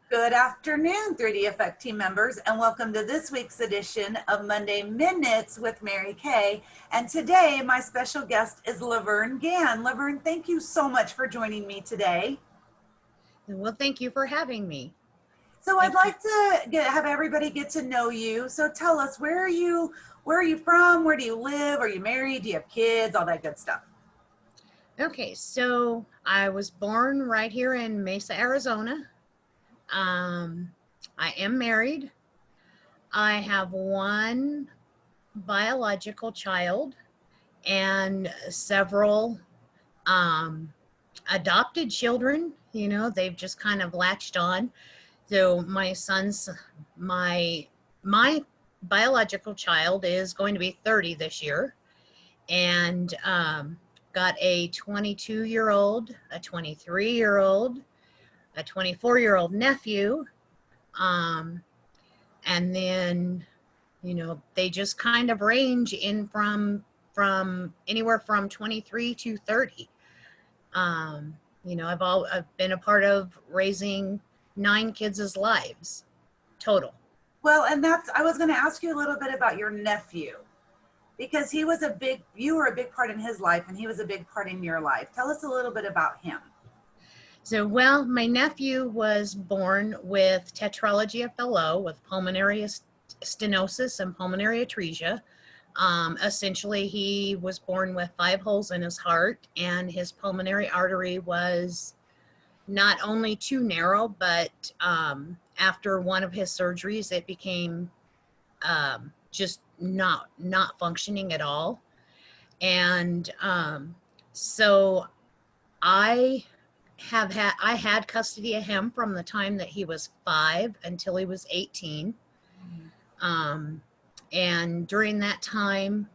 Good afternoon, 3D Effect team members, and welcome to this week's edition of Monday Minutes with Mary Kay. And today, my special guest is LaVerne Gann. LaVerne, thank you so much for joining me today. Well, thank you for having me. So I'd like to have everybody get to know you. So tell us, where are you from? Where do you live? Are you married? Do you have kids? All that good stuff. Okay, so I was born right here in Mesa, Arizona. I am married. I have one biological child and several adopted children. You know, they've just kind of latched on. So my biological child is going to be 30 this year, and got a 22-year-old, a 23-year-old, a 24-year-old nephew, and then they just kind of range in from anywhere from 23 to 30. I've been a part of raising 9 kids' lives total. Well, and I was going to ask you a little bit about your nephew, because you were a big part in his life, and he was a big part in your life. Tell us a little bit about him. So, well, my nephew was born with tetralogy FLO, with pulmonary stenosis and pulmonary atresia. Essentially, he was born with 5 holes in his heart, and his pulmonary artery was not only too narrow, but after one of his surgeries, it became just not functioning at all. And so I had custody of him from the time that he was 5 until he was 18. And during that time,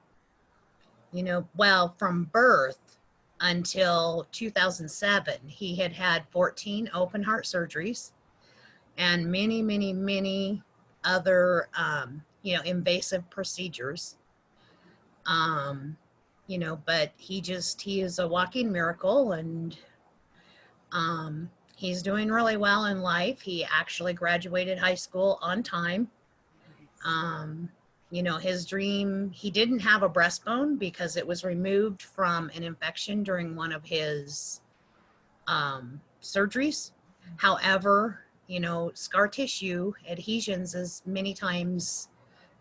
from birth until 2007, he had 14 open heart surgeries and many, many, many other, invasive procedures. But he is a walking miracle, and he's doing really well in life. He actually graduated high school on time. His dream, he didn't have a breastbone because it was removed from an infection during one of his surgeries. However, scar tissue adhesions is many times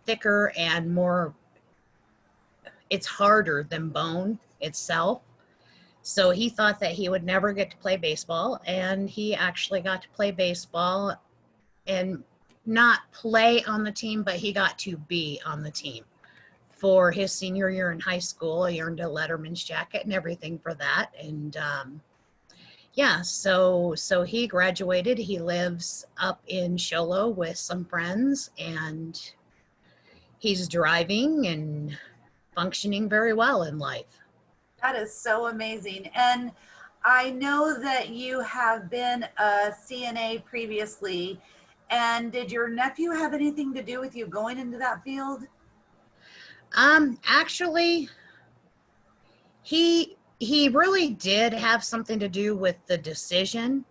thicker and it's harder than bone itself. So he thought that he would never get to play baseball, and he actually got to play baseball and not play on the team, but he got to be on the team for his senior year in high school. He earned a letterman's jacket and everything for that. And so he graduated. He lives up in Show Low with some friends, and he's driving and functioning very well in life. That is so amazing. And I know that you have been a CNA previously. And did your nephew have anything to do with you going into that field? Actually, he really did have something to do with the decision.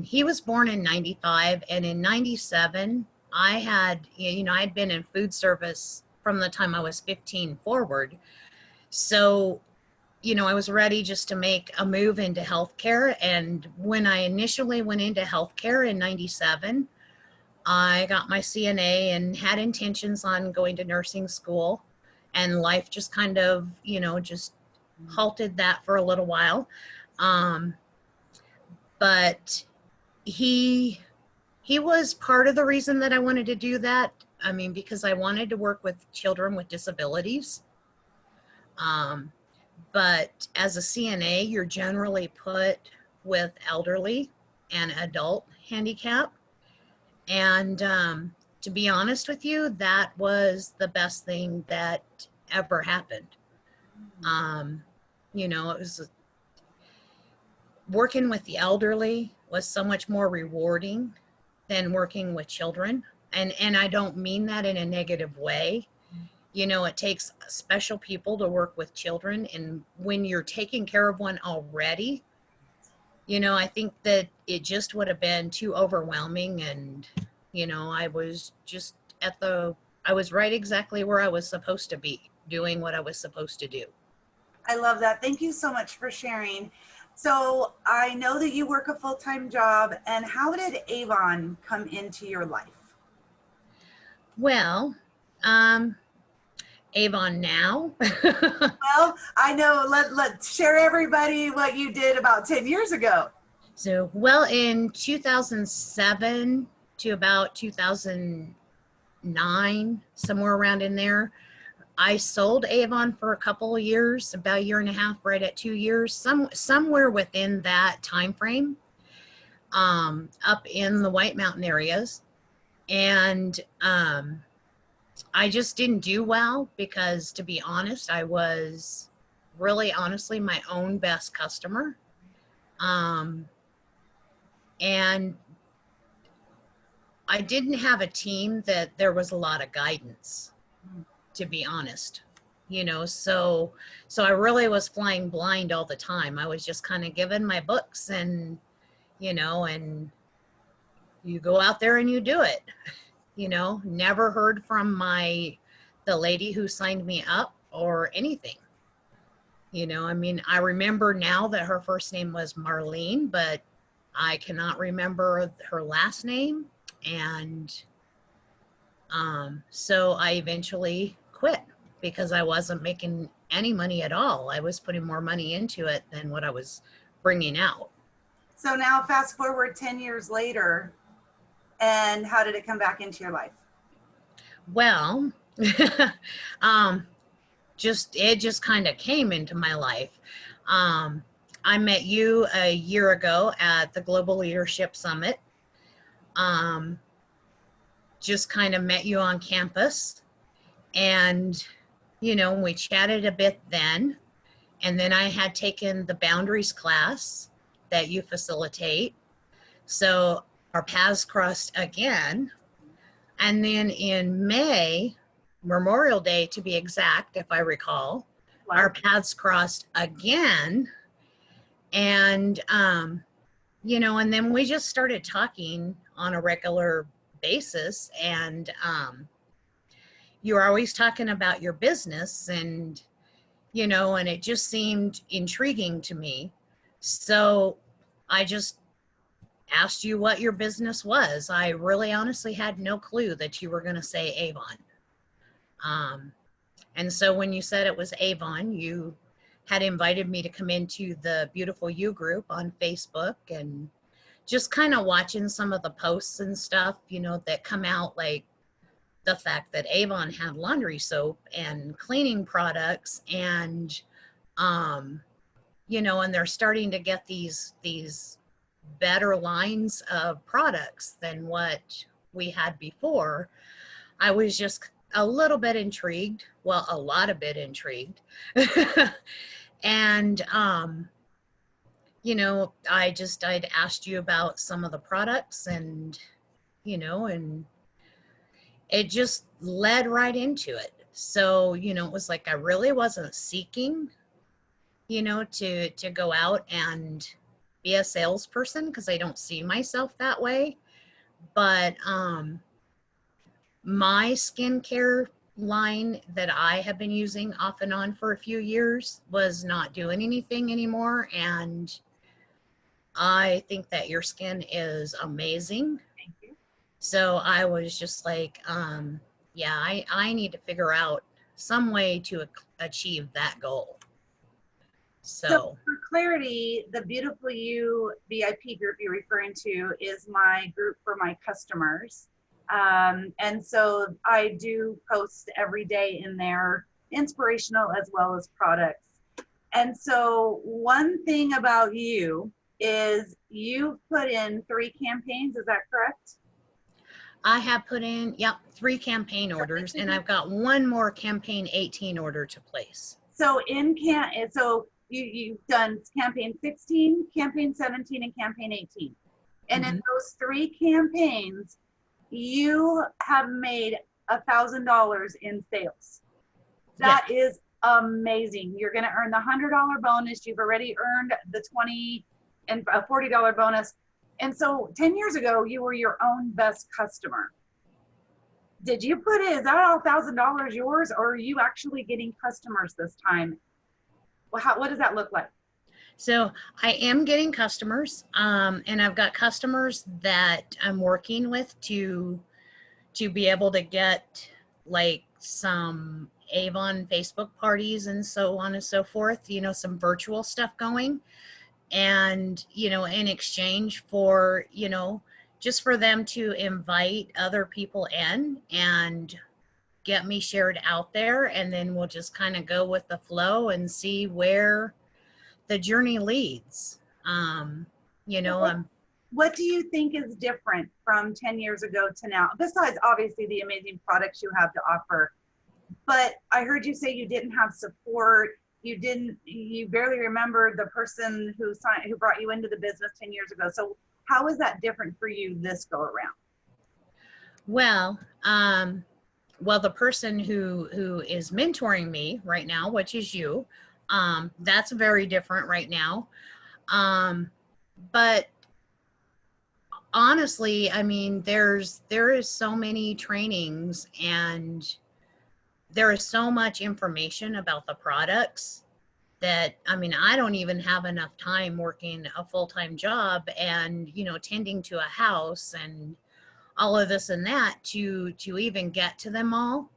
He was born in 95, and in 97, I'd been in food service from the time I was 15 forward. So, I was ready just to make a move into healthcare. And when I initially went into healthcare in 97, I got my CNA and had intentions on going to nursing school, and life just kind of, just halted that for a little while. But he was part of the reason that I wanted to do that. I mean, because I wanted to work with children with disabilities. But as a CNA, you're generally put with elderly and adult handicap. And to be honest with you, that was the best thing that ever happened. It was working with the elderly was so much more rewarding than working with children. And I don't mean that in a negative way. It takes special people to work with children, and when you're taking care of one already, I think that it just would have been too overwhelming. And, I was just I was right exactly where I was supposed to be, doing what I was supposed to do. I love that. Thank you so much for sharing. So I know that you work a full-time job, and how did Avon come into your life? Well, Avon now. Well, I know, let's share everybody what you did about 10 years ago. So, well, in 2007 to about 2009, somewhere around in there, I sold Avon for a couple of years, about a year and a half, right at 2 years, somewhere within that time frame, up in the White Mountain areas. And I just didn't do well because, to be honest, I was really honestly my own best customer. Um, and I didn't have a team that there was a lot of guidance, to be honest. So I really was flying blind all the time. I was just kind of given my books, and you go out there and you do it. Never heard from the lady who signed me up or anything. I remember now that her first name was Marlene, but I cannot remember her last name. And so I eventually quit because I wasn't making any money at all. I was putting more money into it than what I was bringing out. So now fast forward 10 years later, and how did it come back into your life? Well, it just kind of came into my life. I met you a year ago at the Global Leadership Summit. Just kind of met you on campus, and we chatted a bit then. And then I had taken the boundaries class that you facilitate. So our paths crossed again. And then in May, Memorial Day to be exact, if I recall, Wow. our paths crossed again. And, and then we just started talking on a regular basis. And you were always talking about your business, and it just seemed intriguing to me. So I just asked you what your business was. I really honestly had no clue that you were going to say Avon. And so when you said it was Avon, you had invited me to come into the Beautiful You group on Facebook, and just kind of watching some of the posts and stuff, that come out, like the fact that Avon had laundry soap and cleaning products, and and they're starting to get these better lines of products than what we had before. I was just a little bit intrigued, well, a lot of bit intrigued. And I'd asked you about some of the products, and and it just led right into it. So, it was like I really wasn't seeking, to go out and be a salesperson, because I don't see myself that way. But my skincare line that I have been using off and on for a few years was not doing anything anymore. And I think that your skin is amazing. Thank you. So I was just like, yeah, I need to figure out some way to achieve that goal. So for clarity, the Beautiful You VIP group you're referring to is my group for my customers. And so I do post every day in there, inspirational as well as products. And so one thing about you is you've put in 3 campaigns, is that correct? I have put in, 3 campaign orders, and I've got one more campaign 18 order to place. So you've done campaign 16, campaign 17, and campaign 18. And in those 3 campaigns, you have made $1,000 in sales. That is amazing. You're going to earn the $100 bonus. You've already earned the and a $40 bonus. And so 10 years ago, you were your own best customer. Did you put it, is that all $1,000 yours, or are you actually getting customers this time? Well, what does that look like? So I am getting customers, and I've got customers that I'm working with to be able to get like some Avon Facebook parties and so on and so forth, you know, some virtual stuff going. And, you know, in exchange for, you know, just for them to invite other people in and get me shared out there. And then we'll just kind of go with the flow and see where the journey leads. You know, What do you think is different from 10 years ago to now? Besides, obviously, the amazing products you have to offer. But I heard you say you didn't have support. You barely remember the person who brought you into the business 10 years ago. So how is that different for you this go around? well, the person who is mentoring me right now, which is you, that's very different right now. But honestly, I mean, there is so many trainings and there is so much information about the products that, I mean, I don't even have enough time working a full-time job and, you know, tending to a house and all of this and that to even get to them all.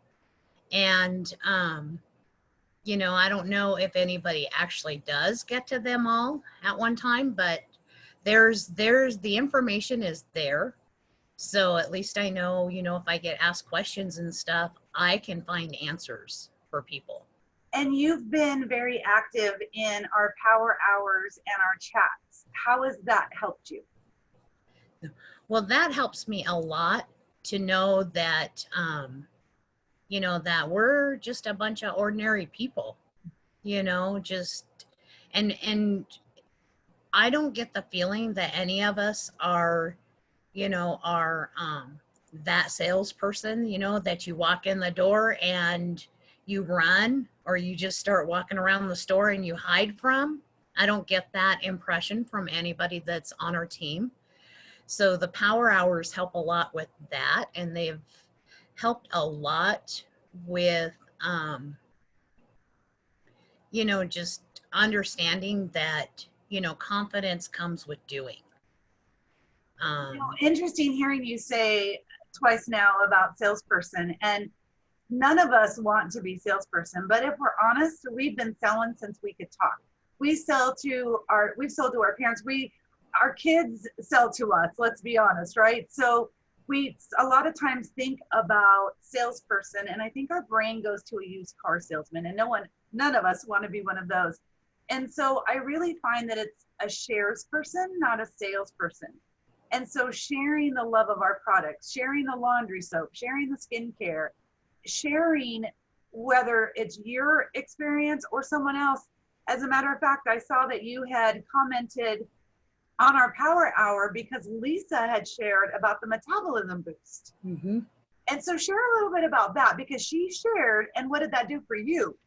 And, you know, I don't know if anybody actually does get to them all at one time, but there's the information is there. So at least I know, you know, if I get asked questions and stuff, I can find answers for people. And you've been very active in our power hours and our chats. How has that helped you? Well, that helps me a lot to know that, you know, that we're just a bunch of ordinary people, you know, just, and I don't get the feeling that any of us are, you know, are, that salesperson, you know, that you walk in the door and you run, or you just start walking around the store and you hide from. I don't get that impression from anybody that's on our team. So the power hours help a lot with that. And they've helped a lot with, you know, just understanding that, you know, confidence comes with doing. Interesting hearing you say twice now about salesperson, and none of us want to be salesperson, but if we're honest, we've been selling since we could talk. We've sold to our parents. Our kids sell to us, let's be honest, right? So we a lot of times think about salesperson, and I think our brain goes to a used car salesman, and none of us want to be one of those. And so I really find that it's a shares person, not a salesperson. And so sharing the love of our products, sharing the laundry soap, sharing the skincare, sharing whether it's your experience or someone else. As a matter of fact, I saw that you had commented on our power hour because Lisa had shared about the metabolism boost. Mm-hmm. And so share a little bit about that, because she shared, and what did that do for you?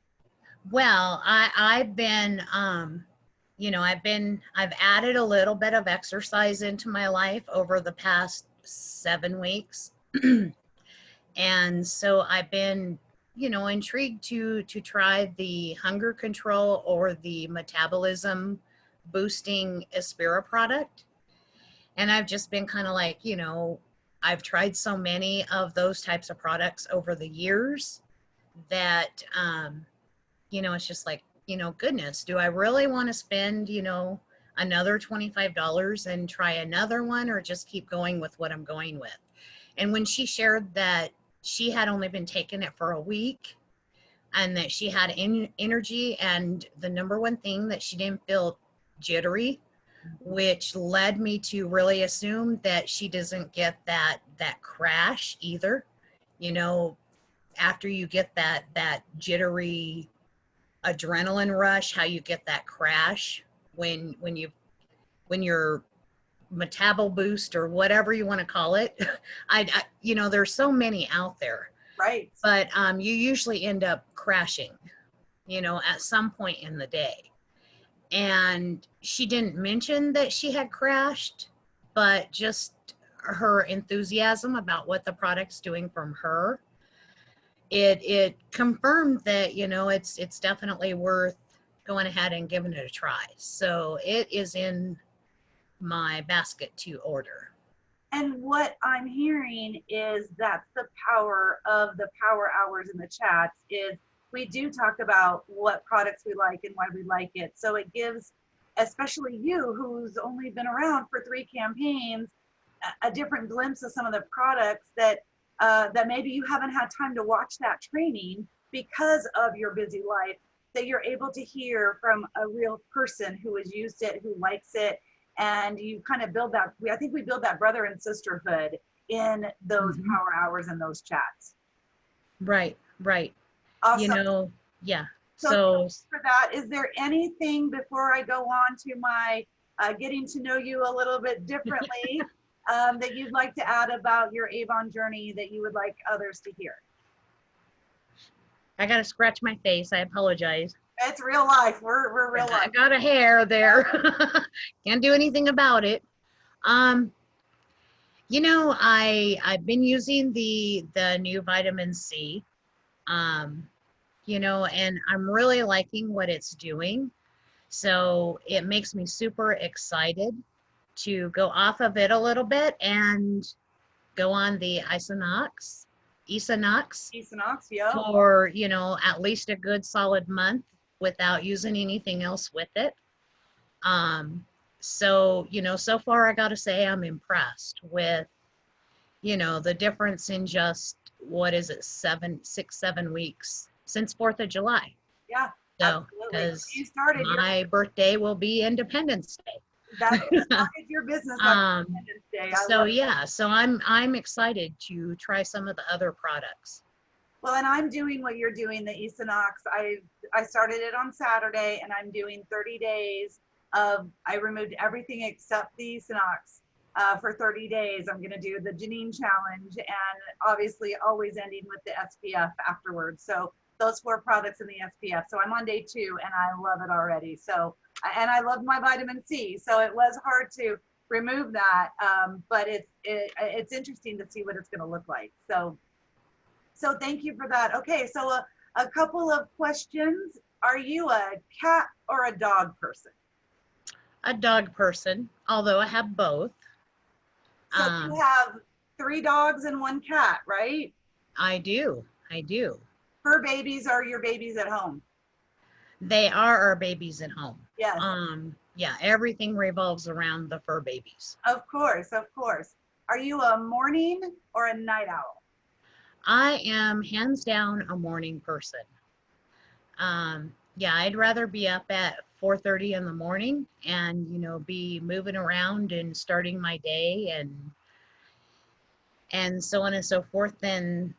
Well, I've been, you know, I've added a little bit of exercise into my life over the past 7 weeks. And so I've been, you know, intrigued to try the hunger control or the metabolism boosting Aspira product. And I've just been kind of like, you know, I've tried so many of those types of products over the years that, you know, it's just like, you know, goodness, do I really want to spend, you know, another $25 and try another one, or just keep going with what I'm going with? And when she shared that she had only been taking it for a week and that she had energy, and the number one thing that she didn't feel jittery, which led me to really assume that she doesn't get that crash either. You know, after you get that jittery adrenaline rush, how you get that crash when your metabol boost or whatever you want to call it. I you know, there's so many out there, Right. but you usually end up crashing, you know, at some point in the day. And she didn't mention that she had crashed, but just her enthusiasm about what the product's doing from her, it confirmed that, you know, it's definitely worth going ahead and giving it a try. So it is in my basket to order. And what I'm hearing is that's the power of the power hours in the chats is we do talk about what products we like and why we like it. So it gives, especially you who's only been around for 3 campaigns, a different glimpse of some of the products that that maybe you haven't had time to watch that training because of your busy life, that you're able to hear from a real person who has used it, who likes it, and you kind of build that. I think we build that brother and sisterhood in those power hours and those chats. Right, right. You Awesome. know, yeah. So So for that, is there anything before I go on to my getting to know you a little bit differently that you'd like to add about your Avon journey that you would like others to hear? I gotta scratch my face. I apologize. It's real life. We're real I life. got a hair there. Can't do anything about it. Um, you know, I've been using the new vitamin C. Um, you know, and I'm really liking what it's doing. So it makes me super excited to go off of it a little bit and go on the Isonox Equinox, yeah. for, you know, at least a good solid month without using anything else with it. Um, so, you know, so far I gotta say I'm impressed with, you know, the difference in just, what is it, 7 weeks since 4th of July. Yeah, So, absolutely. because You started your my birthday will be Independence that you Day. started your business on um, Independence Day. I so love it. yeah, so I'm excited to try some of the other products. Well, and I'm doing what you're doing, the Equinox. I started it on Saturday, and I'm doing 30 days of. I removed everything except the Equinox for 30 days. I'm going to do the Janine challenge, and obviously always ending with the SPF afterwards. So those 4 products in the SPF. So I'm on day 2, and I love it already. So and I love my vitamin C. So it was hard to remove that, but it's interesting to see what it's going to look like. So thank you for that. Okay, so a couple of questions. Are you a cat or a dog person? A dog person, although I have both. So you have 3 dogs and 1 cat, right? I do. I do. Fur babies are your babies at home. They are our babies at home. Yes, Yeah, everything revolves around the fur babies. of course, of course. Are you a morning or a night owl? I am hands down a morning person. Yeah, I'd rather be up at 4:30 in the morning and, you know, be moving around and starting my day and so on and so forth than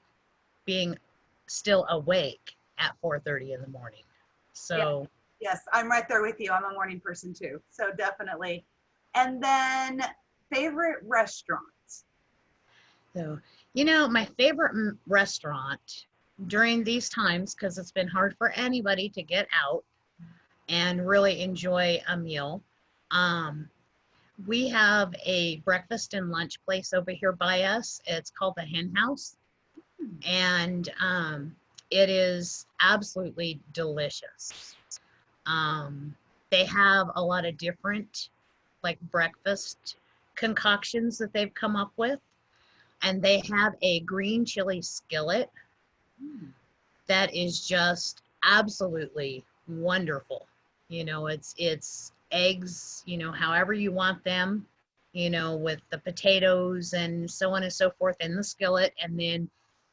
being still awake at 4:30 in the morning. Yeah, So, yes, I'm right there with you. I'm a morning person too. So definitely. And then favorite restaurants. so, you know, my favorite restaurant during these times, because it's been hard for anybody to get out and really enjoy a meal. Um, we have a breakfast and lunch place over here by us. It's called the Hen House, and it is absolutely delicious. They have a lot of different like breakfast concoctions that they've come up with, and they have a green chili skillet that is just absolutely wonderful. You know, it's eggs, you know, however you want them, you know, with the potatoes and so on and so forth in the skillet, and then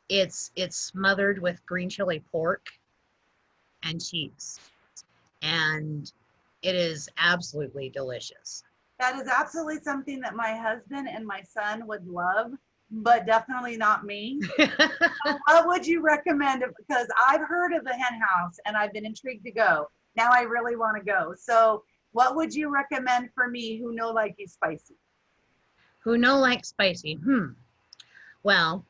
it's smothered with green chili pork and cheese. And it is absolutely delicious. That is absolutely something that my husband and my son would love, but definitely not me. So what would you recommend? Because I've heard of the Hen House and I've been intrigued to go. Now I really want to go. So what would you recommend for me who know like you spicy? Who know like spicy? Well,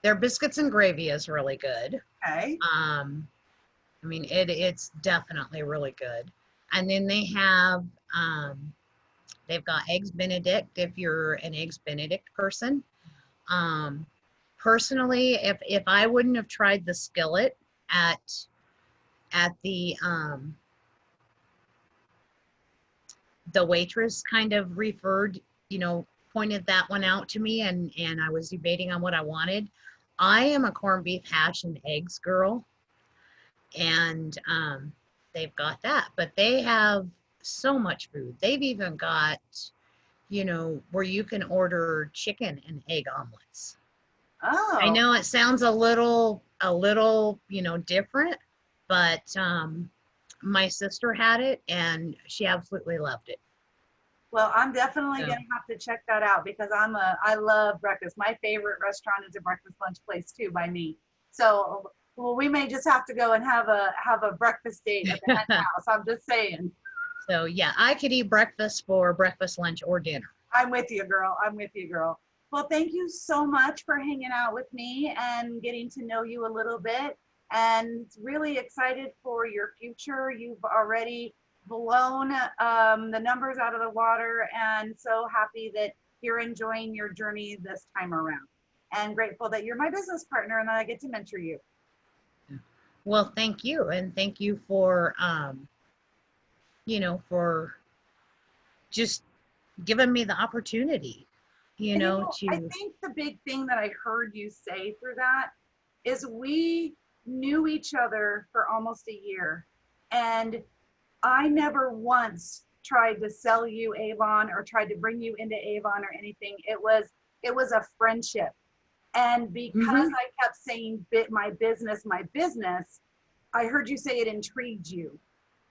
their biscuits and gravy is really good. Okay. I mean, it's definitely really good. And then they've got Eggs Benedict if you're an Eggs Benedict person. Um, Personally, if I wouldn't have tried the skillet at the waitress kind of referred, pointed that one out to me, and I was debating on what I wanted. I am a corned beef hash and eggs girl, and they've got that, but they have so much food. They've even got, where you can order chicken and egg omelets. I Oh, know it sounds a little, different, but my sister had it and she absolutely loved it. well, I'm definitely So, gonna have to check that out because I love breakfast. My favorite restaurant is a breakfast lunch place too by me. So, well, we may just have to go and have a breakfast date at the hen house. I'm just saying. so yeah, I could eat breakfast for breakfast, lunch, or dinner. I'm with you, girl. I'm with you, girl. Well, thank you so much for hanging out with me and getting to know you a little bit. And really excited for your future. You've already blown the numbers out of the water, and so happy that you're enjoying your journey this time around. And grateful that you're my business partner and that I get to mentor you. Well, thank you, and thank you for for just giving me the opportunity, And I to think the big thing that I heard you say through that is we knew each other for almost a year. And I never once tried to sell you Avon or tried to bring you into Avon or anything. It was a friendship. And because Mhm. I kept saying my business, I heard you say it intrigued you.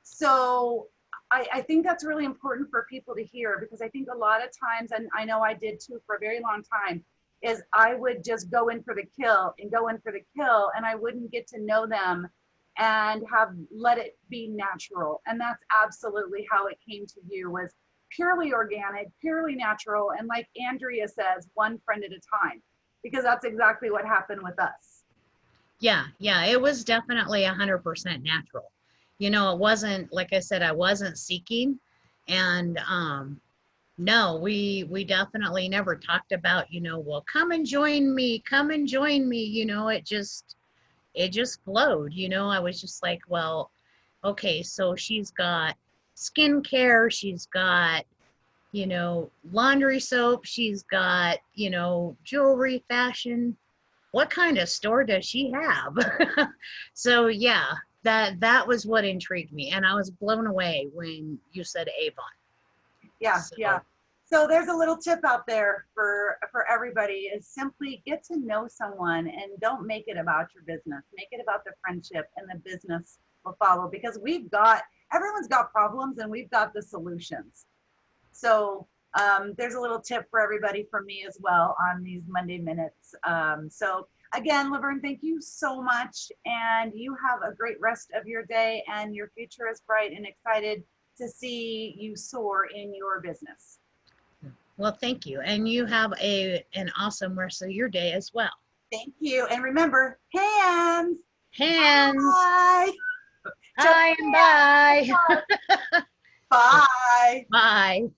So I think that's really important for people to hear because I think a lot of times, and I know I did too for a very long time, is I would just go in for the kill and go in for the kill, and I wouldn't get to know them and have let it be natural. And that's absolutely how it came to you, was purely organic, purely natural, and like Andrea says, one friend at a time, because that's exactly what happened with us. Yeah, yeah, it was definitely 100% natural. It wasn't, like I said, I wasn't seeking, and no, we definitely never talked about, well, come and join me, it just flowed, I was just like, well, okay, so she's got skincare, she's got, laundry soap, she's got, jewelry, fashion. What kind of store does she have? So yeah, that was what intrigued me, and I was blown away when you said Avon. Yeah, yeah. So So there's a little tip out there for everybody, is simply get to know someone and don't make it about your business. Make it about the friendship, and the business will follow, because everyone's got problems and we've got the solutions. So there's a little tip for everybody from me as well on these Monday minutes. So again, LaVerne, thank you so much. And you have a great rest of your day, and your future is bright, and excited to see you soar in your business. well, thank you, and you have an awesome rest of your day as well. Thank you. And remember, hands. Hands. Bye. Show Hi and bye. hands. Bye. Bye.